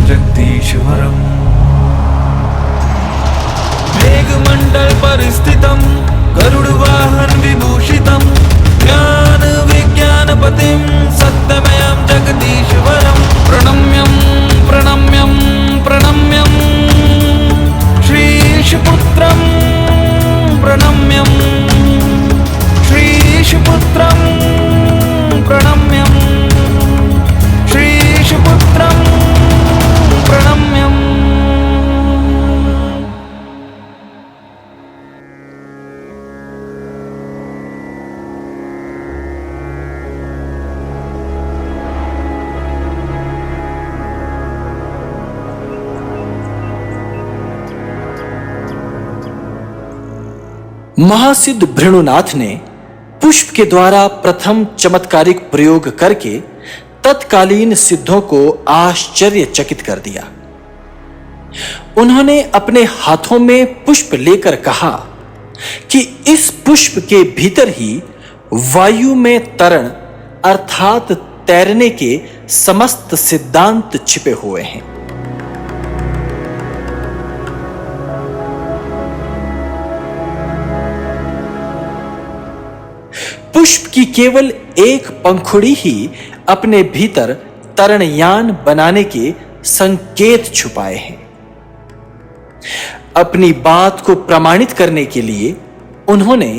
जगदीश्वरम् मेघमण्डल परिस्थितं गरुडवाहन विभूषितं ज्ञान विज्ञानपतिं सत्यमयं जगदीश्वरं प्रणम्यं प्रणम्यं प्रणम्यं श्रीशपुत्रं प्रणम्यं श्रीशपुत्रं प्रणम्यं श्रीशपुत्रं प्रणम्यम्। महासिद्ध भृणुनाथ ने पुष्प के द्वारा प्रथम चमत्कारिक प्रयोग करके तत्कालीन सिद्धों को आश्चर्यचकित कर दिया। उन्होंने अपने हाथों में पुष्प लेकर कहा कि इस पुष्प के भीतर ही वायु में तरण अर्थात तैरने के समस्त सिद्धांत छिपे हुए हैं। पुष्प की केवल एक पंखुड़ी ही अपने भीतर तरणयान बनाने के संकेत छुपाए हैं। अपनी बात को प्रमाणित करने के लिए उन्होंने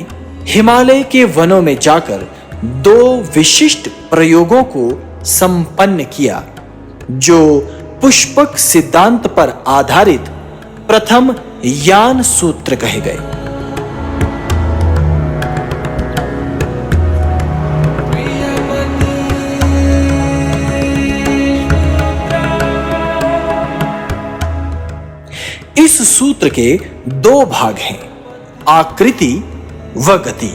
हिमालय के वनों में जाकर 2 विशिष्ट प्रयोगों को संपन्न किया, जो पुष्पक सिद्धांत पर आधारित प्रथम यान सूत्र कहे गए। इस सूत्र के 2 भाग हैं, आकृति व गति।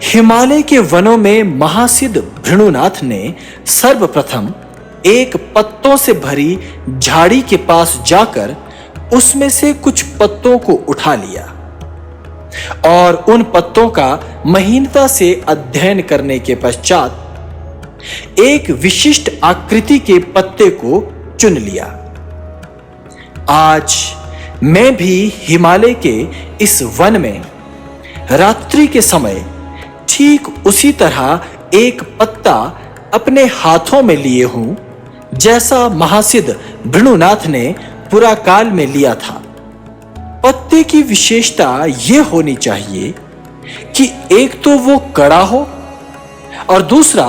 हिमालय के वनों में महासिद्ध भृणुनाथ ने सर्वप्रथम एक पत्तों से भरी झाड़ी के पास जाकर उसमें से कुछ पत्तों को उठा लिया और उन पत्तों का महीनता से अध्ययन करने के पश्चात एक विशिष्ट आकृति के पत्ते को चुन लिया। आज मैं भी हिमालय के इस वन में रात्रि के समय ठीक उसी तरह एक पत्ता अपने हाथों में लिए हूं जैसा महासिद्ध भृणुनाथ ने पुराकाल में लिया था। पत्ते की विशेषता यह होनी चाहिए कि एक तो वो कड़ा हो और दूसरा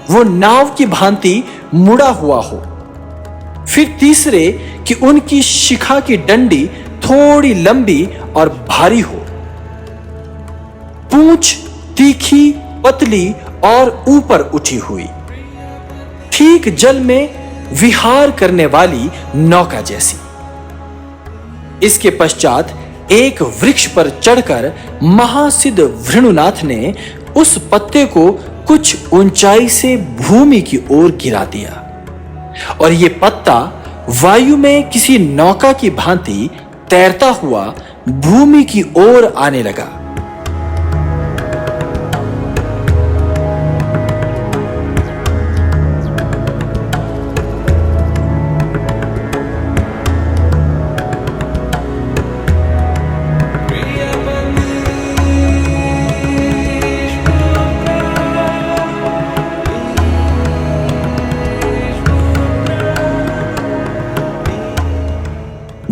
वो नाव की भांति मुड़ा हुआ हो, फिर तीसरे कि उनकी शिखा की डंडी थोड़ी लंबी और भारी हो, पूंछ तीखी पतली और ऊपर उठी हुई, ठीक जल में विहार करने वाली नौका जैसी। इसके पश्चात एक वृक्ष पर चढ़कर महासिद्ध भृणुनाथ ने उस पत्ते को कुछ ऊंचाई से भूमि की ओर गिरा दिया और यह पत्ता वायु में किसी नौका की भांति तैरता हुआ भूमि की ओर आने लगा।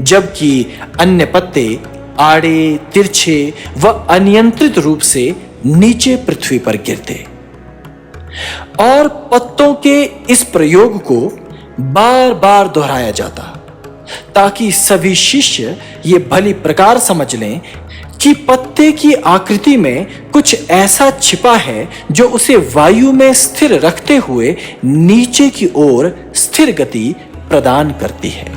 जबकि अन्य पत्ते आड़े तिरछे व अनियंत्रित रूप से नीचे पृथ्वी पर गिरते और पत्तों के इस प्रयोग को बार बार दोहराया जाता ताकि सभी शिष्य ये भली प्रकार समझ लें कि पत्ते की आकृति में कुछ ऐसा छिपा है जो उसे वायु में स्थिर रखते हुए नीचे की ओर स्थिर गति प्रदान करती है।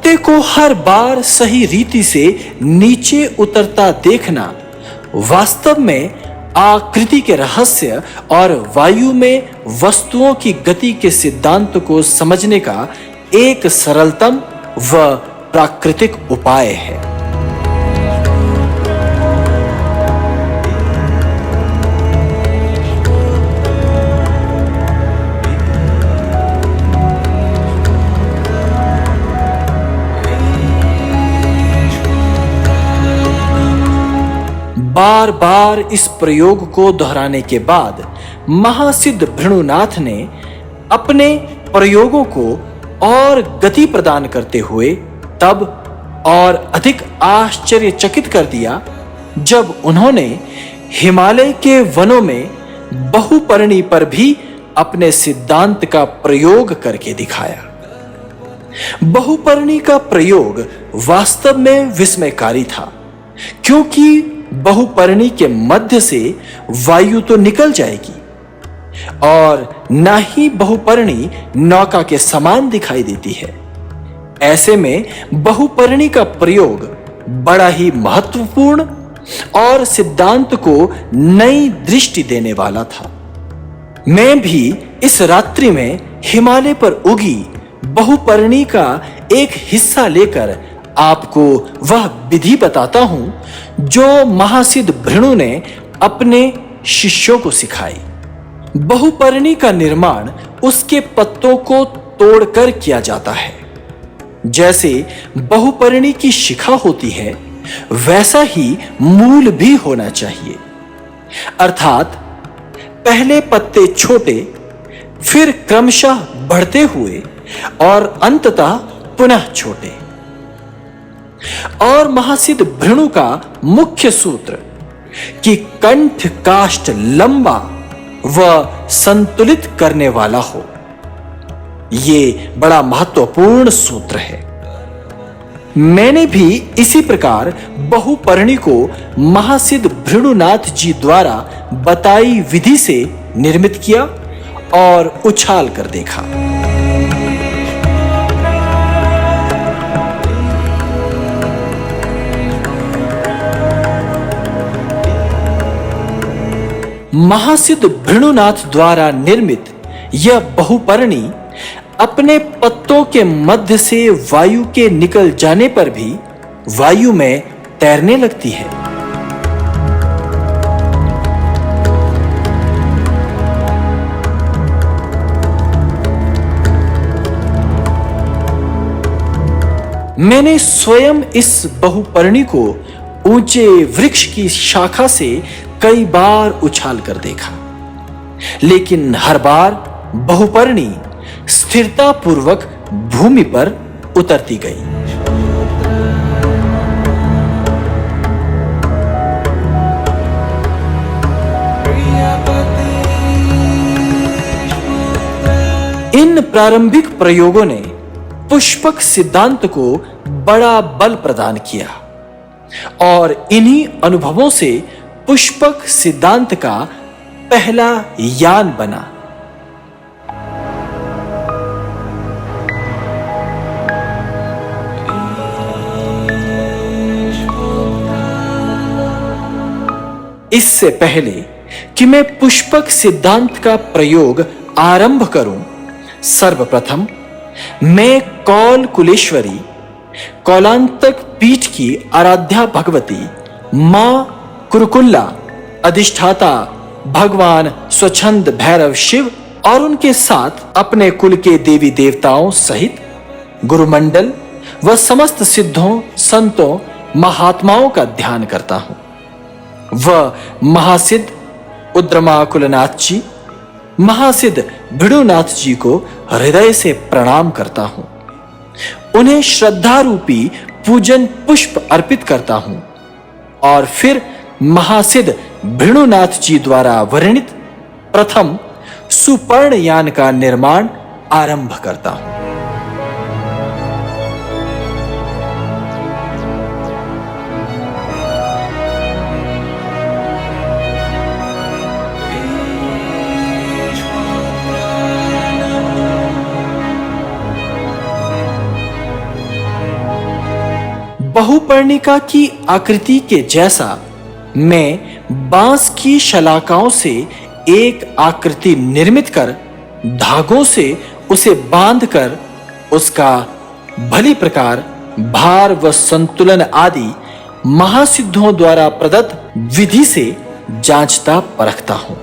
पत्ते को हर बार सही रीति से नीचे उतरता देखना वास्तव में आकृति के रहस्य और वायु में वस्तुओं की गति के सिद्धांत को समझने का एक सरलतम व प्राकृतिक उपाय है। बार बार इस प्रयोग को दोहराने के बाद महासिद्ध भृणुनाथ ने अपने प्रयोगों को और गति प्रदान करते हुए तब और अधिक आश्चर्यचकित कर दिया जब उन्होंने हिमालय के वनों में बहुपर्णी पर भी अपने सिद्धांत का प्रयोग करके दिखाया। बहुपर्णी का प्रयोग वास्तव में विस्मयकारी था, क्योंकि बहुपर्णी के मध्य से वायु तो निकल जाएगी और ना ही बहुपर्णी नौका के समान दिखाई देती है। ऐसे में बहुपर्णी का प्रयोग बड़ा ही महत्वपूर्ण और सिद्धांत को नई दृष्टि देने वाला था। मैं भी इस रात्रि में हिमालय पर उगी बहुपर्णी का एक हिस्सा लेकर आपको वह विधि बताता हूं जो महासिद्ध भृणु ने अपने शिष्यों को सिखाई। बहुपर्णी का निर्माण उसके पत्तों को तोड़कर किया जाता है। जैसे बहुपर्णी की शिखा होती है, वैसा ही मूल भी होना चाहिए, अर्थात पहले पत्ते छोटे, फिर क्रमशः बढ़ते हुए और अंततः पुनः छोटे। और महासिद्ध भृणु का मुख्य सूत्र कि कंठ काष्ठ लंबा व संतुलित करने वाला हो, यह बड़ा महत्वपूर्ण सूत्र है। मैंने भी इसी प्रकार बहुपर्णी को महासिद्ध भृणुनाथ जी द्वारा बताई विधि से निर्मित किया और उछाल कर देखा। महासिद्ध भृणुनाथ द्वारा निर्मित यह बहुपर्णी अपने पत्तों के मध्य से वायु के निकल जाने पर भी वायु में तैरने लगती है। मैंने स्वयं इस बहुपर्णी को ऊंचे वृक्ष की शाखा से कई बार उछाल कर देखा, लेकिन हर बार बहुपर्णी स्थिरता पूर्वक भूमि पर उतरती गई। इन प्रारंभिक प्रयोगों ने पुष्पक सिद्धांत को बड़ा बल प्रदान किया और इन्हीं अनुभवों से पुष्पक सिद्धांत का पहला यान बना। इससे पहले कि मैं पुष्पक सिद्धांत का प्रयोग आरंभ करूं, सर्वप्रथम मैं कौल कुलेश्वरी कौलांतक पीठ की आराध्या भगवती मां कुरुकुल्ला अधिष्ठाता भगवान स्वच्छंद भैरव शिव और उनके साथ अपने कुल के देवी देवताओं सहित गुरुमंडल व समस्त सिद्धों संतों महात्माओं का ध्यान करता हूं। वह महासिद्ध उद्रमाकुलनाथ जी, महासिद्ध भृणुनाथ जी को हृदय से प्रणाम करता हूं। उन्हें श्रद्धा रूपी पूजन पुष्प अर्पित करता हूं और फिर महासिद्ध भृणुनाथ जी द्वारा वर्णित प्रथम सुपर्ण यान का निर्माण आरंभ करता हूं। बहुपर्णिका की आकृति के जैसा मैं बांस की शलाकाओं से एक आकृति निर्मित कर धागों से उसे बांधकर उसका भली प्रकार भार व संतुलन आदि महासिद्धों द्वारा प्रदत्त विधि से जांचता परखता हूं।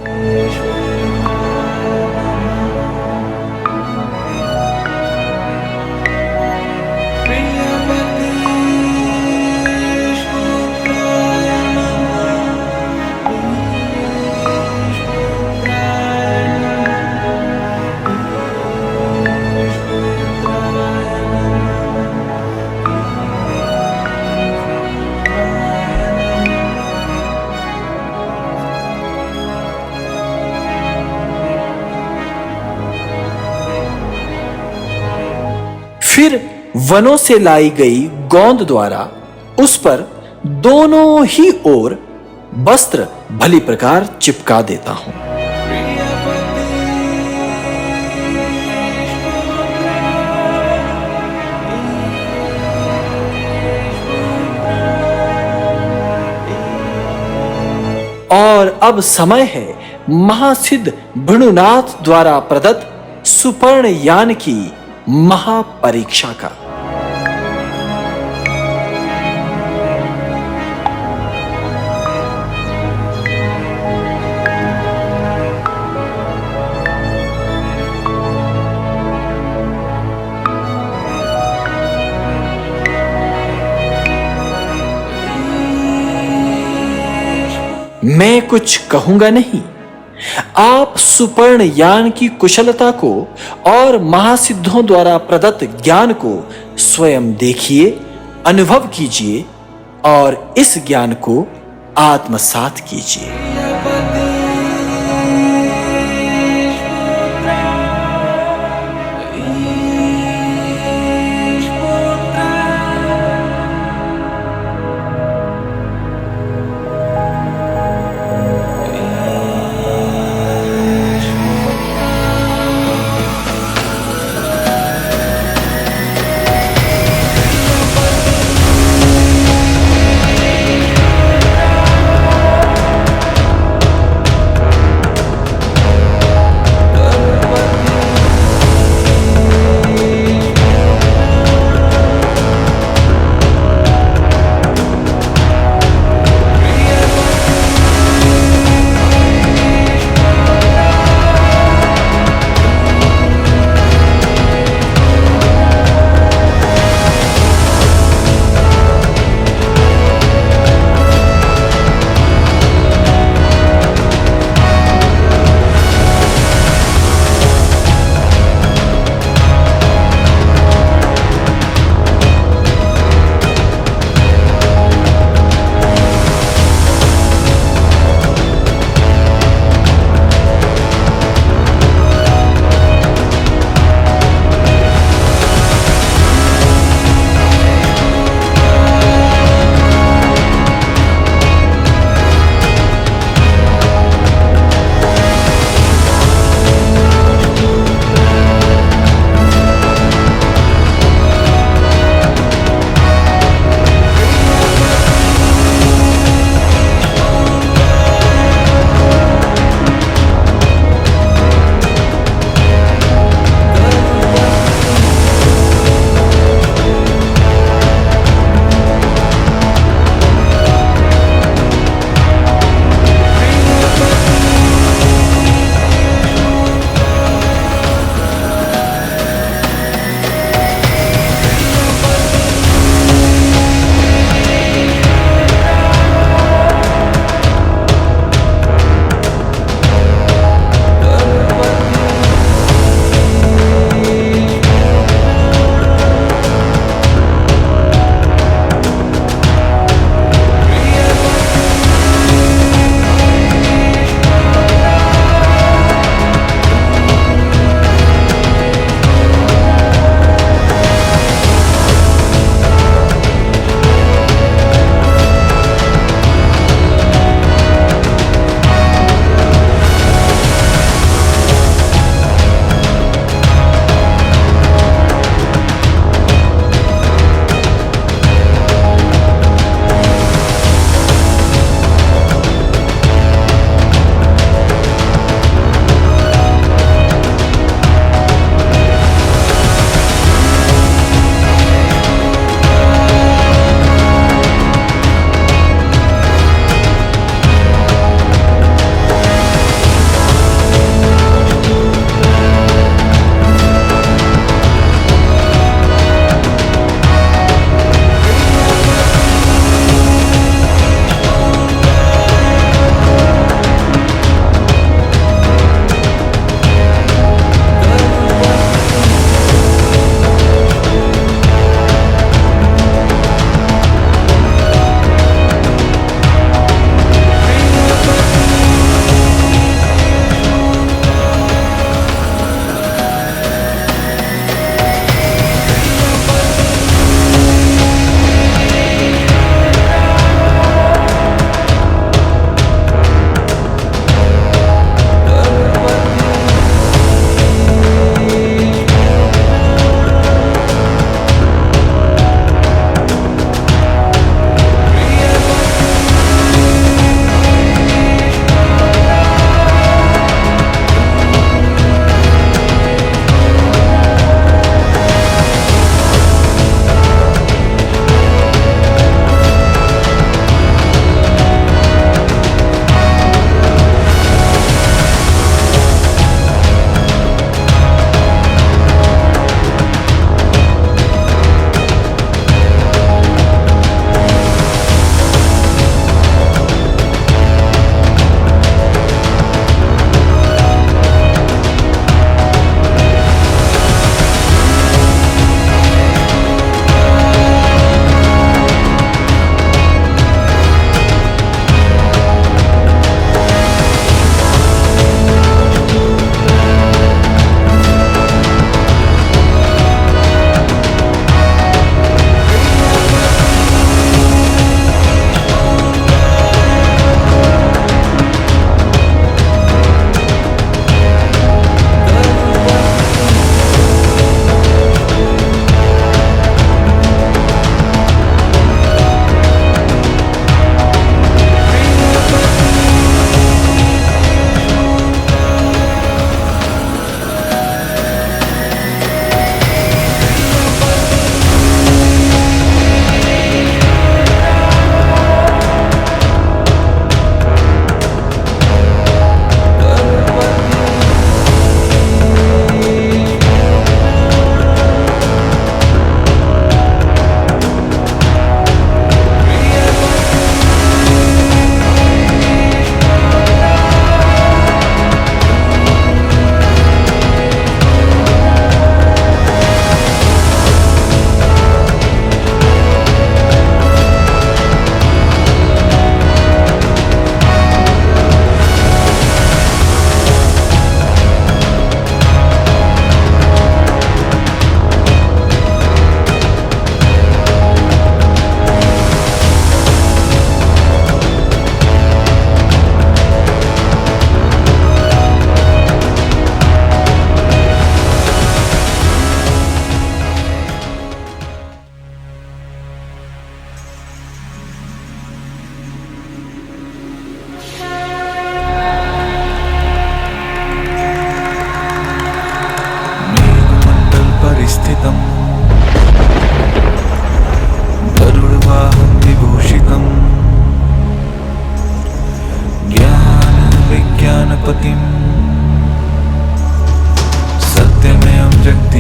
फिर वनों से लाई गई गोंद द्वारा उस पर दोनों ही ओर वस्त्र भली प्रकार चिपका देता हूं। और अब समय है महासिद्ध भृणुनाथ द्वारा प्रदत्त सुपर्ण यान की महापरीक्षा का। मैं कुछ कहूंगा नहीं, आप सुपर्ण यान की कुशलता को और महासिद्धों द्वारा प्रदत्त ज्ञान को स्वयं देखिए, अनुभव कीजिए और इस ज्ञान को आत्मसात कीजिए।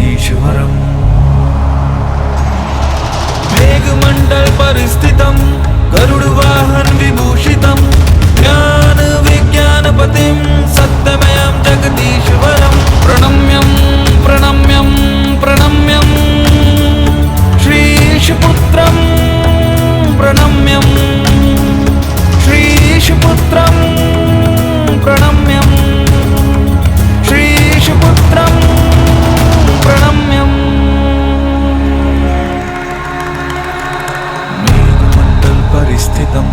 जगदीश्वरम् मेघमण्डल परिस्थितं गरुडवाहन विभूषितं ज्ञान विज्ञानपतिं सत्यमयं जगदीश्वरं प्रणम्यं प्रणम्यं प्रणम्यं श्रीशपुत्रं प्रणम्यं श्रीशपुत्रं प्रणम्यं श्रीशपुत्रं प्रणम्यम् मेघमण्डल परिस्थितं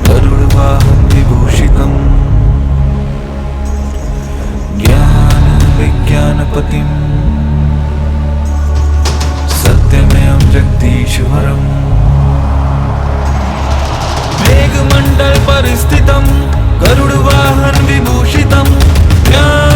गरुडवाहन विभूषितं ज्ञान विज्ञानपतिं सत्यमयं जगदीश्वरम् मेघमण्डल परिस्थितं गरुडवाहन विभूषितं ज्ञान